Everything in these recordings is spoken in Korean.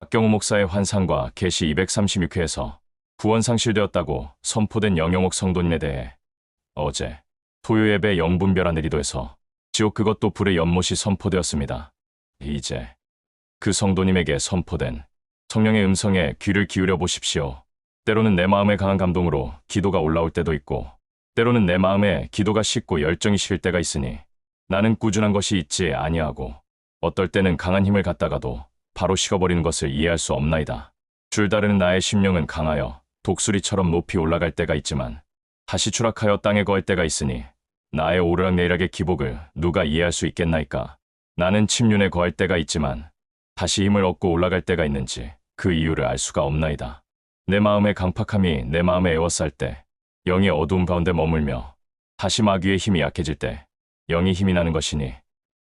박경우 목사의 환상과 계시 236회에서 구원 상실되었다고 선포된 영영옥 성도님에 대해 어제 토요예배 영분별한 리도에서 지옥 그것도 불의 연못이 선포되었습니다. 이제 그 성도님에게 선포된 성령의 음성에 귀를 기울여 보십시오. 때로는 내 마음의 강한 감동으로 기도가 올라올 때도 있고, 때로는 내 마음에 기도가 식고 열정이 실 때가 있으니 나는 꾸준한 것이 있지 아니하고 어떨 때는 강한 힘을 갖다가도 바로 식어버리는 것을 이해할 수 없나이다. 줄다르는 나의 심령은 강하여 독수리처럼 높이 올라갈 때가 있지만 다시 추락하여 땅에 거할 때가 있으니 나의 오르락내리락의 기복을 누가 이해할 수 있겠나이까. 나는 침륜에 거할 때가 있지만 다시 힘을 얻고 올라갈 때가 있는지 그 이유를 알 수가 없나이다. 내 마음의 강팍함이 내 마음에 에워쌀 때, 영의 어두움 가운데 머물며 다시 마귀의 힘이 약해질 때 영이 힘이 나는 것이니,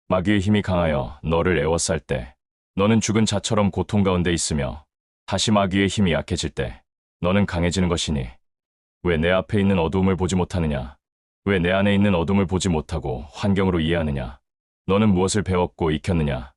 마귀의 힘이 강하여 너를 에워쌀 때 너는 죽은 자처럼 고통 가운데 있으며 다시 마귀의 힘이 약해질 때 너는 강해지는 것이니, 왜 내 앞에 있는 어두움을 보지 못하느냐? 왜 내 안에 있는 어둠을 보지 못하고 환경으로 이해하느냐? 너는 무엇을 배웠고 익혔느냐?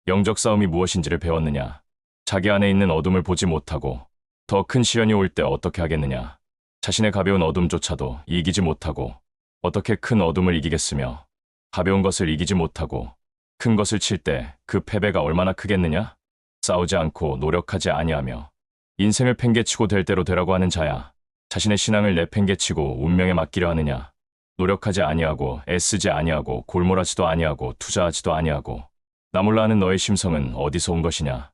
영적 싸움이 무엇인지를 배웠느냐? 자기 안에 있는 어둠을 보지 못하고 더 큰 시련이 올 때 어떻게 하겠느냐? 자신의 가벼운 어둠조차도 이기지 못하고 어떻게 큰 어둠을 이기겠으며, 가벼운 것을 이기지 못하고 큰 것을 칠 때 그 패배가 얼마나 크겠느냐? 싸우지 않고 노력하지 아니하며 인생을 팽개치고 될 대로 되라고 하는 자야, 자신의 신앙을 내팽개치고 운명에 맡기려 하느냐? 노력하지 아니하고 애쓰지 아니하고 골몰하지도 아니하고 투자하지도 아니하고 나 몰라 하는 너의 심성은 어디서 온 것이냐?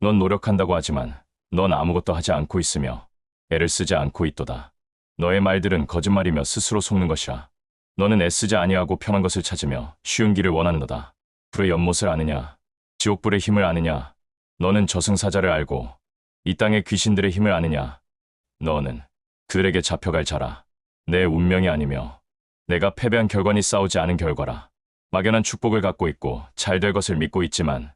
넌 노력한다고 하지만 넌 아무것도 하지 않고 있으며 애를 쓰지 않고 있도다. 너의 말들은 거짓말이며 스스로 속는 것이라. 너는 애쓰지 아니하고 편한 것을 찾으며 쉬운 길을 원하는도다. 불의 연못을 아느냐? 지옥불의 힘을 아느냐? 너는 저승사자를 알고 이 땅의 귀신들의 힘을 아느냐? 너는 그들에게 잡혀갈 자라. 내 운명이 아니며 내가 패배한 결과니 싸우지 않은 결과라. 막연한 축복을 갖고 있고 잘 될 것을 믿고 있지만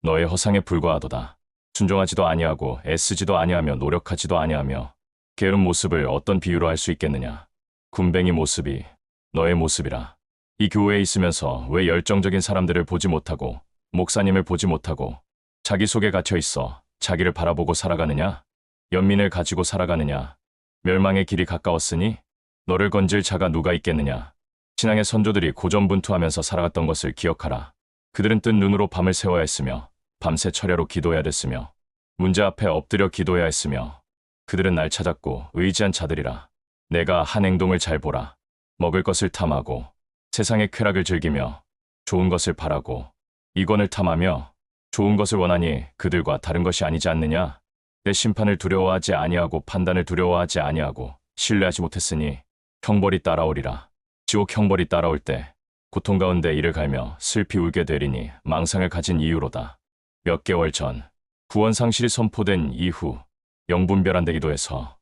너의 허상에 불과하도다. 순종하지도 아니하고 애쓰지도 아니하며 노력하지도 아니하며 게으른 모습을 어떤 비유로 할 수 있겠느냐? 군뱅이 모습이 너의 모습이라. 이 교회에 있으면서 왜 열정적인 사람들을 보지 못하고 목사님을 보지 못하고 자기 속에 갇혀 있어 자기를 바라보고 살아가느냐? 연민을 가지고 살아가느냐? 멸망의 길이 가까웠으니 너를 건질 자가 누가 있겠느냐? 신앙의 선조들이 고전분투하면서 살아갔던 것을 기억하라. 그들은 뜬 눈으로 밤을 새워야 했으며 밤새 철야로 기도해야 됐으며 문제 앞에 엎드려 기도해야 했으며, 그들은 날 찾았고 의지한 자들이라. 내가 한 행동을 잘 보라. 먹을 것을 탐하고 세상의 쾌락을 즐기며 좋은 것을 바라고 이권을 탐하며 좋은 것을 원하니 그들과 다른 것이 아니지 않느냐? 내 심판을 두려워하지 아니하고 판단을 두려워하지 아니하고 신뢰하지 못했으니 형벌이 따라오리라. 지옥 형벌이 따라올 때 고통 가운데 이를 갈며 슬피 울게 되리니 망상을 가진 이유로다. 몇 개월 전 구원 상실이 선포된 이후 영분별한 기도에서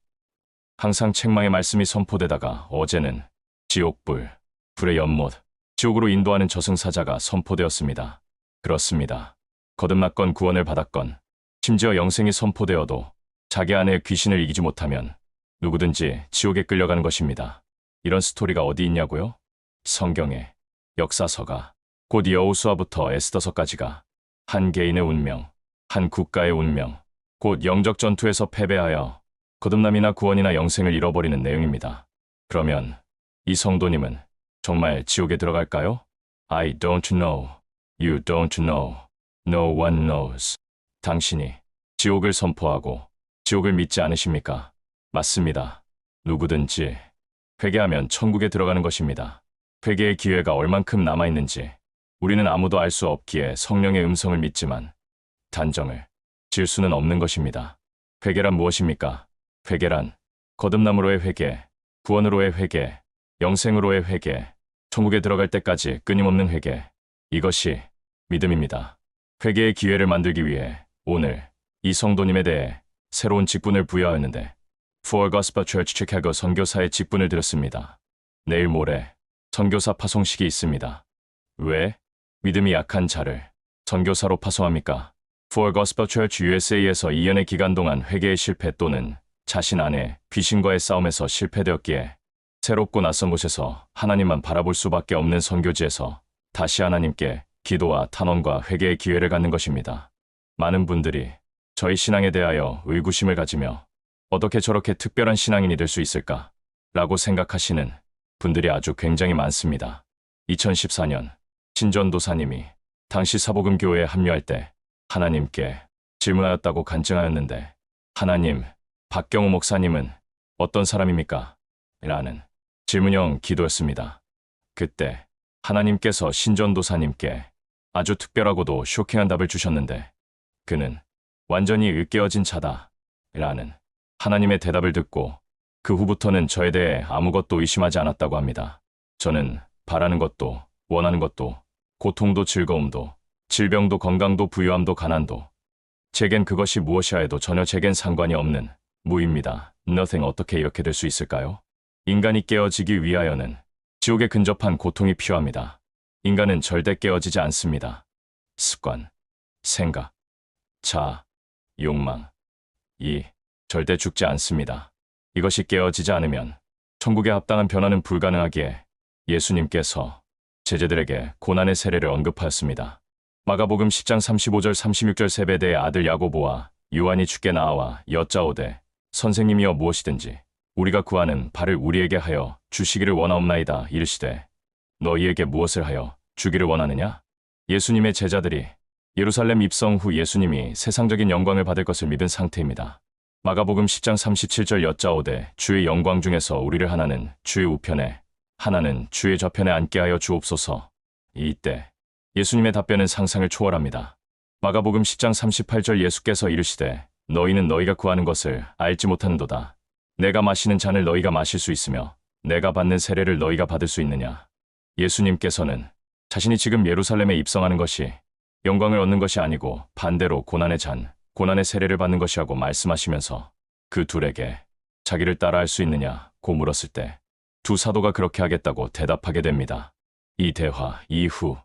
항상 책망의 말씀이 선포되다가 어제는 지옥불, 불의 연못, 지옥으로 인도하는 저승사자가 선포되었습니다. 그렇습니다. 거듭났건 구원을 받았건 심지어 영생이 선포되어도 자기 안에 귀신을 이기지 못하면 누구든지 지옥에 끌려가는 것입니다. 이런 스토리가 어디 있냐고요? 성경에, 역사서가, 곧 여호수아부터 에스더서까지가 한 개인의 운명, 한 국가의 운명, 곧 영적 전투에서 패배하여 거듭남이나 구원이나 영생을 잃어버리는 내용입니다. 그러면 이 성도님은 정말 지옥에 들어갈까요? I don't know. You don't know. No one knows. 당신이 지옥을 선포하고 지옥을 믿지 않으십니까? 맞습니다. 누구든지 회개하면 천국에 들어가는 것입니다. 회개의 기회가 얼만큼 남아있는지 우리는 아무도 알 수 없기에 성령의 음성을 믿지만 단정을 지을 수는 없는 것입니다. 회개란 무엇입니까? 회개란 거듭남으로의 회개, 구원으로의 회개, 영생으로의 회개, 천국에 들어갈 때까지 끊임없는 회개, 이것이 믿음입니다. 회개의 기회를 만들기 위해 오늘 이 성도님에 대해 새로운 직분을 부여하였는데, For Gospel Church Chicago 선교사의 직분을 드렸습니다. 내일 모레 선교사 파송식이 있습니다. 왜 믿음이 약한 자를 선교사로 파송합니까? For Gospel Church USA에서 2년의 기간 동안 회개의 실패 또는 자신 안에 귀신과의 싸움에서 실패되었기에 새롭고 낯선 곳에서 하나님만 바라볼 수밖에 없는 선교지에서 다시 하나님께 기도와 탄원과 회개의 기회를 갖는 것입니다. 많은 분들이 저희 신앙에 대하여 의구심을 가지며 어떻게 저렇게 특별한 신앙인이 될 수 있을까? 라고 생각하시는 분들이 아주 굉장히 많습니다. 2014년 신전도사님이 당시 사복음교회에 합류할 때 하나님께 질문하였다고 간증하였는데, 하나님, 박경호 목사님은 어떤 사람입니까? 라는 질문형 기도였습니다. 그때 하나님께서 신전도사님께 아주 특별하고도 쇼킹한 답을 주셨는데, 그는 완전히 으깨어진 자다 라는 하나님의 대답을 듣고 그 후부터는 저에 대해 아무것도 의심하지 않았다고 합니다. 저는 바라는 것도 원하는 것도 고통도 즐거움도 질병도 건강도 부유함도 가난도 제겐 그것이 무엇이라 해도 전혀 제겐 상관이 없는 무입니다. Nothing. 어떻게 이렇게 될 수 있을까요? 인간이 깨어지기 위하여는 지옥에 근접한 고통이 필요합니다. 인간은 절대 깨어지지 않습니다. 습관, 생각, 자아, 욕망, 절대 죽지 않습니다. 이것이 깨어지지 않으면 천국에 합당한 변화는 불가능하기에 예수님께서 제자들에게 고난의 세례를 언급하였습니다. 마가복음 10장 35절 36절 세베대의 아들 야고보와 요한이 주께 나와 여짜오되 선생님이여 무엇이든지 우리가 구하는 바를 우리에게 하여 주시기를 원하옵나이다. 이르시되 너희에게 무엇을 하여 주기를 원하느냐? 예수님의 제자들이 예루살렘 입성 후 예수님이 세상적인 영광을 받을 것을 믿은 상태입니다. 마가복음 10장 37절 여짜오되 주의 영광 중에서 우리를 하나는 주의 우편에 하나는 주의 좌편에 앉게 하여 주옵소서. 이때 예수님의 답변은 상상을 초월합니다. 마가복음 10장 38절 예수께서 이르시되 너희는 너희가 구하는 것을 알지 못하는도다. 내가 마시는 잔을 너희가 마실 수 있으며 내가 받는 세례를 너희가 받을 수 있느냐? 예수님께서는 자신이 지금 예루살렘에 입성하는 것이 영광을 얻는 것이 아니고 반대로 고난의 잔, 고난의 세례를 받는 것이라고 말씀하시면서 그 둘에게 자기를 따라할 수 있느냐고 물었을 때 두 사도가 그렇게 하겠다고 대답하게 됩니다. 이 대화 이후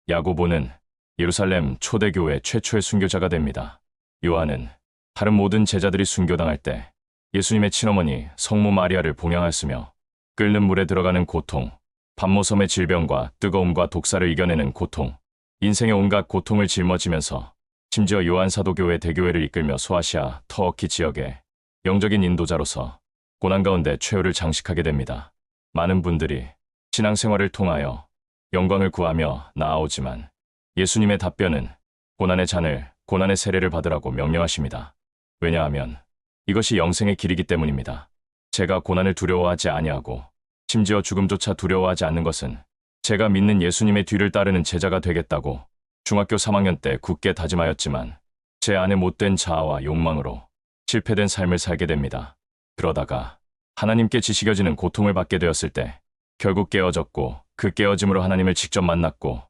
야고보는 예루살렘 초대교회 최초의 순교자가 됩니다. 요한은 다른 모든 제자들이 순교당할 때 예수님의 친어머니 성모 마리아를 봉양하였으며 끓는 물에 들어가는 고통, 밤모섬의 질병과 뜨거움과 독사를 이겨내는 고통, 인생의 온갖 고통을 짊어지면서 심지어 요한 사도교회 대교회를 이끌며 소아시아, 터키 지역의 영적인 인도자로서 고난 가운데 최후를 장식하게 됩니다. 많은 분들이 신앙생활을 통하여 영광을 구하며 나아오지만 예수님의 답변은 고난의 잔을, 고난의 세례를 받으라고 명령하십니다. 왜냐하면 이것이 영생의 길이기 때문입니다. 제가 고난을 두려워하지 아니하고 심지어 죽음조차 두려워하지 않는 것은 제가 믿는 예수님의 뒤를 따르는 제자가 되겠다고 중학교 3학년 때 굳게 다짐하였지만 제 안에 못된 자아와 욕망으로 실패된 삶을 살게 됩니다. 그러다가 하나님께 지식여지는 고통을 받게 되었을 때 결국 깨어졌고 그 깨어짐으로 하나님을 직접 만났고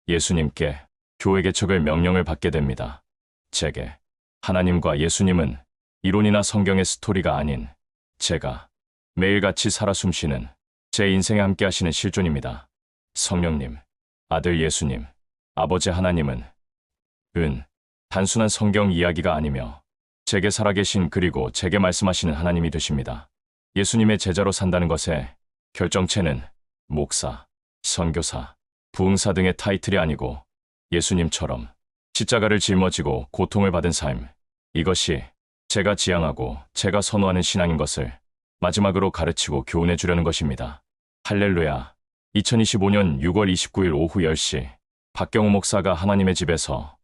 예수님께 교회 개척을 명령을 받게 됩니다. 제게 하나님과 예수님은 이론이나 성경의 스토리가 아닌 제가 매일같이 살아 숨쉬는 제 인생에 함께 하시는 실존입니다. 성령님, 아들 예수님, 아버지 하나님은 단순한 성경 이야기가 아니며 제게 살아계신 그리고 제게 말씀하시는 하나님이 되십니다. 예수님의 제자로 산다는 것의 결정체는 목사, 선교사, 부흥사 등의 타이틀이 아니고 예수님처럼 십자가를 짊어지고 고통을 받은 삶, 이것이 제가 지향하고 제가 선호하는 신앙인 것을 마지막으로 가르치고 교훈해 주려는 것입니다. 할렐루야. 2025년 6월 29일 오후 10시 박경호 목사가 하나님의 집에서